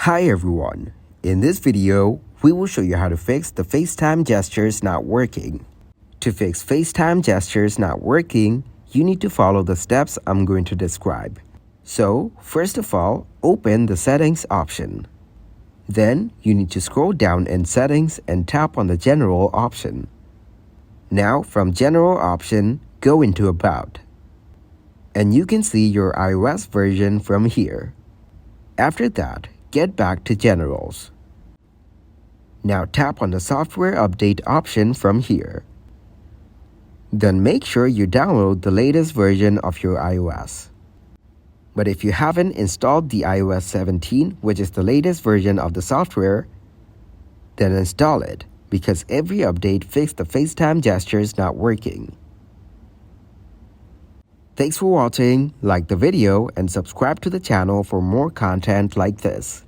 Hi everyone, in this video, we will show you how to fix the FaceTime gestures not working. To fix FaceTime gestures not working, you need to follow the steps I'm going to describe. So, first of all, open the settings option. Then, you need to scroll down in settings and tap on the general option. Now, from general option, go into about. And you can see your iOS version from here. After that, get back to Generals. Now tap on the Software Update option from here. Then make sure you download the latest version of your iOS. But if you haven't installed the iOS 17, which is the latest version of the software, then install it because every update fixed the FaceTime gestures not working. Thanks for watching, like the video and subscribe to the channel for more content like this.